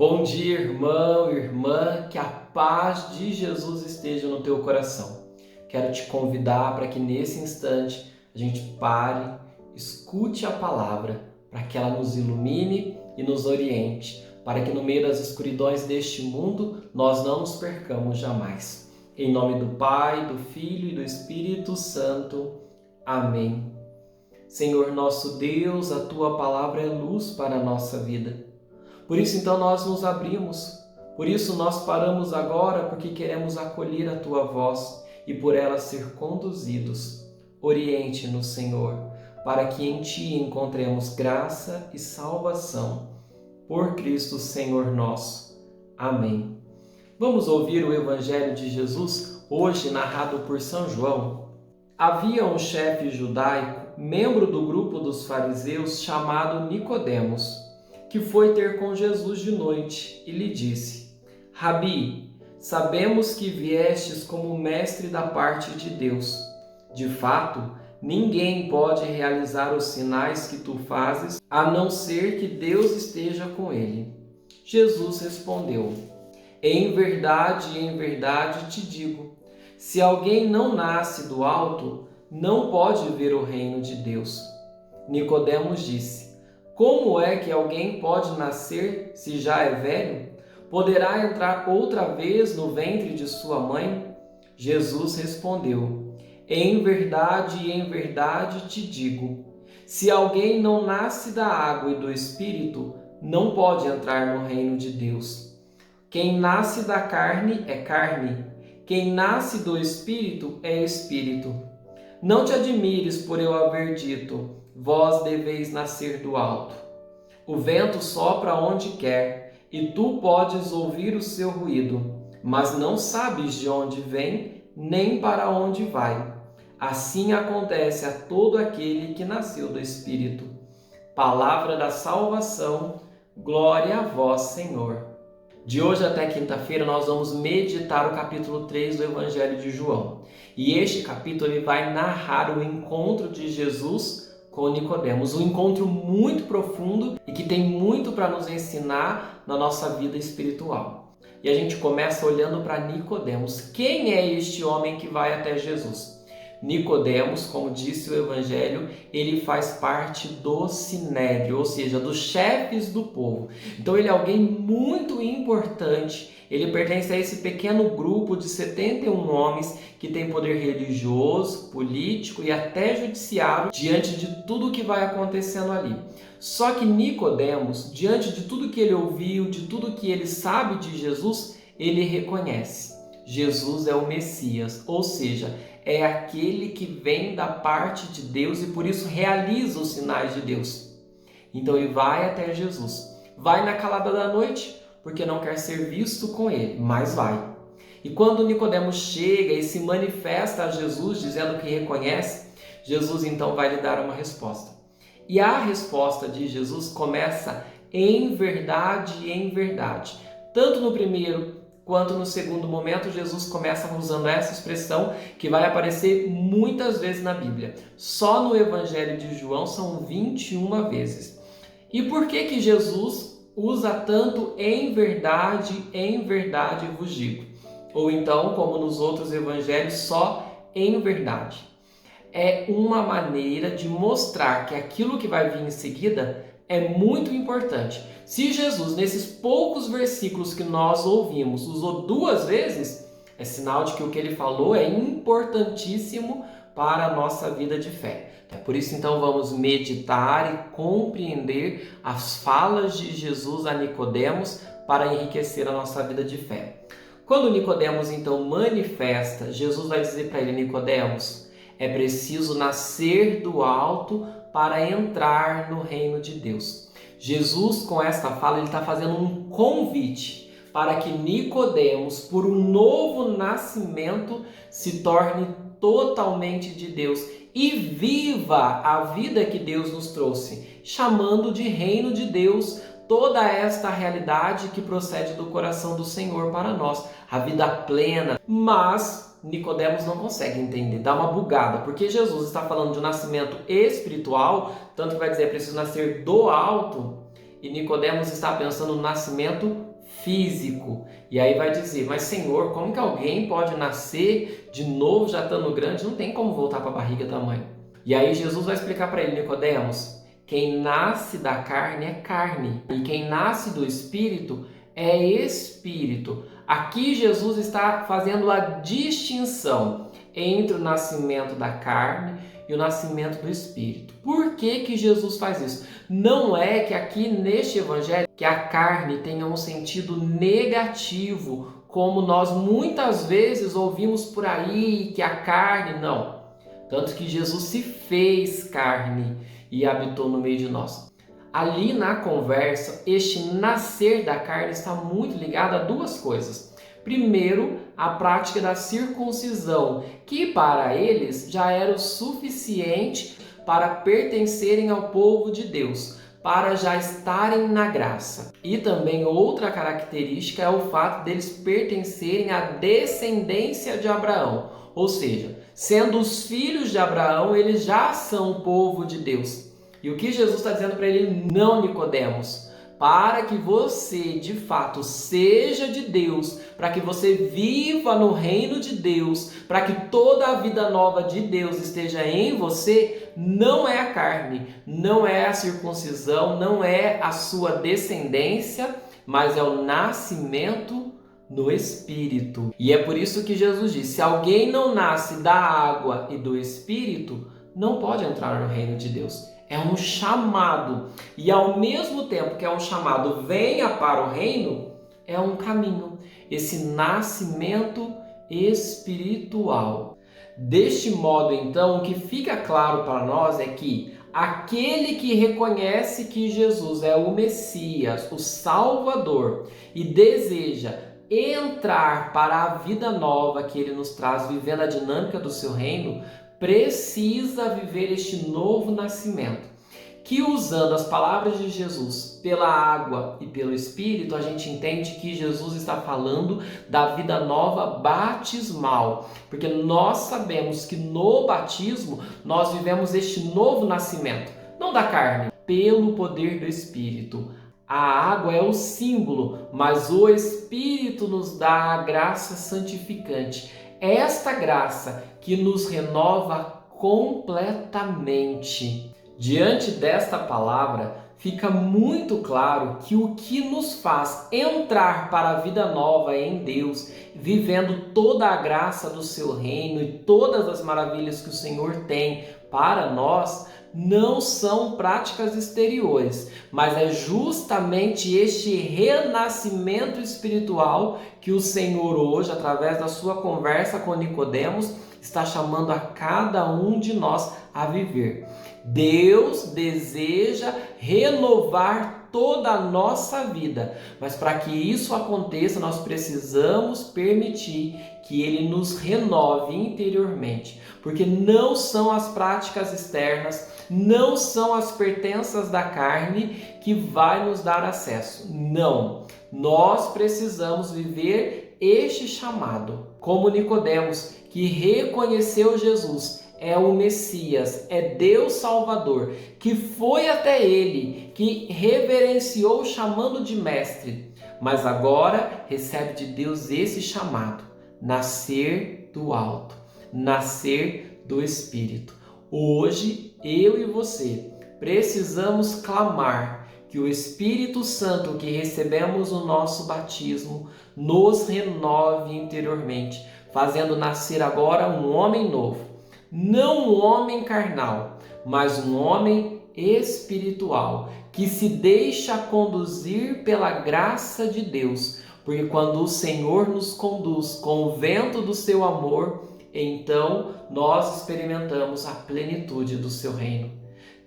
Bom dia, irmão, irmã, que a paz de Jesus esteja no teu coração. Quero te convidar para que nesse instante a gente pare, escute a palavra, para que ela nos ilumine e nos oriente, para que no meio das escuridões deste mundo nós não nos percamos jamais. Em nome do Pai, do Filho e do Espírito Santo. Amém. Senhor nosso Deus, a tua palavra é luz para a nossa vida. Por isso, então, nós nos abrimos. Por isso, nós paramos agora, porque queremos acolher a Tua voz e por ela ser conduzidos. Oriente-nos, Senhor, para que em Ti encontremos graça e salvação. Por Cristo, Senhor nosso. Amém. Vamos ouvir o Evangelho de Jesus, hoje narrado por São João. Havia um chefe judaico, membro do grupo dos fariseus, chamado Nicodemos, que foi ter com Jesus de noite e lhe disse: Rabi, sabemos que viestes como mestre da parte de Deus. De fato, ninguém pode realizar os sinais que tu fazes, a não ser que Deus esteja com ele. Jesus respondeu: em verdade, te digo, se alguém não nasce do alto, não pode ver o reino de Deus. Nicodemos disse: como é que alguém pode nascer se já é velho? Poderá entrar outra vez no ventre de sua mãe? Jesus respondeu: em verdade, te digo, se alguém não nasce da água e do Espírito, não pode entrar no reino de Deus. Quem nasce da carne é carne, quem nasce do Espírito é Espírito. Não te admires por eu haver dito: vós deveis nascer do alto. O vento sopra onde quer, e tu podes ouvir o seu ruído, mas não sabes de onde vem, nem para onde vai. Assim acontece a todo aquele que nasceu do Espírito. Palavra da salvação, glória a vós, Senhor. De hoje até quinta-feira nós vamos meditar o capítulo 3 do Evangelho de João. E este capítulo ele vai narrar o encontro de Jesus com Nicodemos, um encontro muito profundo e que tem muito para nos ensinar na nossa vida espiritual. E a gente começa olhando para Nicodemos. Quem é este homem que vai até Jesus? Nicodemos, como disse o Evangelho, ele faz parte do Sinédrio, ou seja, dos chefes do povo. Então ele é alguém muito importante. Ele pertence a esse pequeno grupo de 71 homens que tem poder religioso, político e até judiciário diante de tudo que vai acontecendo ali. Só que Nicodemos, diante de tudo que ele ouviu, de tudo que ele sabe de Jesus, ele reconhece: Jesus é o Messias, ou seja, é aquele que vem da parte de Deus e por isso realiza os sinais de Deus. Então ele vai até Jesus. Vai na calada da noite, porque não quer ser visto com ele, mas vai. E quando Nicodemos chega e se manifesta a Jesus, dizendo que reconhece, Jesus então vai lhe dar uma resposta. E a resposta de Jesus começa em verdade. Tanto no primeiro quanto no segundo momento, Jesus começa usando essa expressão que vai aparecer muitas vezes na Bíblia. Só no Evangelho de João são 21 vezes. E por que Jesus usa tanto em verdade vos digo? Ou então, como nos outros evangelhos, só em verdade. É uma maneira de mostrar que aquilo que vai vir em seguida é muito importante. Se Jesus, nesses poucos versículos que nós ouvimos, usou 2 vezes, é sinal de que o que ele falou é importantíssimo para a nossa vida de fé. Por isso, então, vamos meditar e compreender as falas de Jesus a Nicodemos para enriquecer a nossa vida de fé. Quando Nicodemos, então, manifesta, Jesus vai dizer para ele: Nicodemos, é preciso nascer do alto para entrar no reino de Deus. Jesus, com esta fala, ele está fazendo um convite para que Nicodemos, por um novo nascimento, se torne totalmente de Deus e viva a vida que Deus nos trouxe, chamando de reino de Deus toda esta realidade que procede do coração do Senhor para nós, a vida plena. Mas Nicodemos não consegue entender, dá uma bugada, porque Jesus está falando de um nascimento espiritual, tanto que vai dizer é preciso nascer do alto, e Nicodemos está pensando no nascimento físico. E aí vai dizer, mas Senhor, como que alguém pode nascer de novo já estando grande? Não tem como voltar para a barriga da mãe. E aí Jesus vai explicar para ele, Nicodemos, quem nasce da carne é carne, e quem nasce do Espírito é Espírito. Aqui Jesus está fazendo a distinção entre o nascimento da carne e o nascimento do Espírito. Por que que Jesus faz isso? Não é que aqui neste evangelho que a carne tenha um sentido negativo, como nós muitas vezes ouvimos por aí, que a carne, não. Tanto que Jesus se fez carne e habitou no meio de nós. Ali na conversa, este nascer da carne está muito ligado a duas coisas. Primeiro, a prática da circuncisão, que para eles já era o suficiente para pertencerem ao povo de Deus, para já estarem na graça. E também outra característica é o fato deles pertencerem à descendência de Abraão, ou seja, sendo os filhos de Abraão, eles já são o povo de Deus. E o que Jesus está dizendo para ele? Não, Nicodemos, para que você de fato seja de Deus, para que você viva no reino de Deus, para que toda a vida nova de Deus esteja em você, não é a carne, não é a circuncisão, não é a sua descendência, mas é o nascimento no Espírito. E é por isso que Jesus diz, se alguém não nasce da água e do Espírito, não pode entrar no reino de Deus. É um chamado. E ao mesmo tempo que é um chamado, venha para o reino, é um caminho. Esse nascimento espiritual. Deste modo, então, o que fica claro para nós é que aquele que reconhece que Jesus é o Messias, o Salvador, e deseja entrar para a vida nova que ele nos traz, vivendo a dinâmica do seu reino, precisa viver este novo nascimento, que usando as palavras de Jesus pela água e pelo Espírito, a gente entende que Jesus está falando da vida nova batismal, porque nós sabemos que no batismo nós vivemos este novo nascimento, não da carne, pelo poder do Espírito. A água é o símbolo, mas o Espírito nos dá a graça santificante. Esta graça que nos renova completamente. Diante desta palavra, fica muito claro que o que nos faz entrar para a vida nova em Deus, vivendo toda a graça do seu reino e todas as maravilhas que o Senhor tem para nós, não são práticas exteriores, mas é justamente este renascimento espiritual que o Senhor hoje, através da sua conversa com Nicodemos, está chamando a cada um de nós a viver. Deus deseja renovar toda a nossa vida, mas para que isso aconteça, nós precisamos permitir que Ele nos renove interiormente, porque não são as práticas externas, não são as pertenças da carne que vai nos dar acesso. Não, nós precisamos viver este chamado, como Nicodemos, que reconheceu Jesus, é o Messias, é Deus Salvador, que foi até ele, que reverenciou chamando de mestre, mas agora recebe de Deus esse chamado, nascer do alto, nascer do Espírito. Hoje, eu e você precisamos clamar que o Espírito Santo que recebemos no nosso batismo nos renove interiormente, fazendo nascer agora um homem novo. Não um homem carnal, mas um homem espiritual, que se deixa conduzir pela graça de Deus, porque quando o Senhor nos conduz com o vento do seu amor, então nós experimentamos a plenitude do seu reino.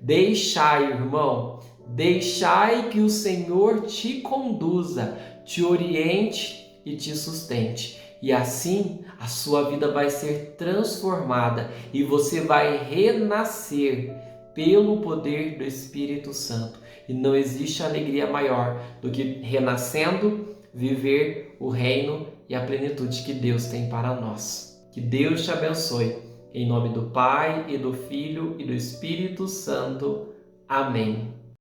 Deixai, irmão, deixai que o Senhor te conduza, te oriente e te sustente. E assim a sua vida vai ser transformada e você vai renascer pelo poder do Espírito Santo. E não existe alegria maior do que renascendo, viver o reino e a plenitude que Deus tem para nós. Que Deus te abençoe. Em nome do Pai, e do Filho, e do Espírito Santo. Amém.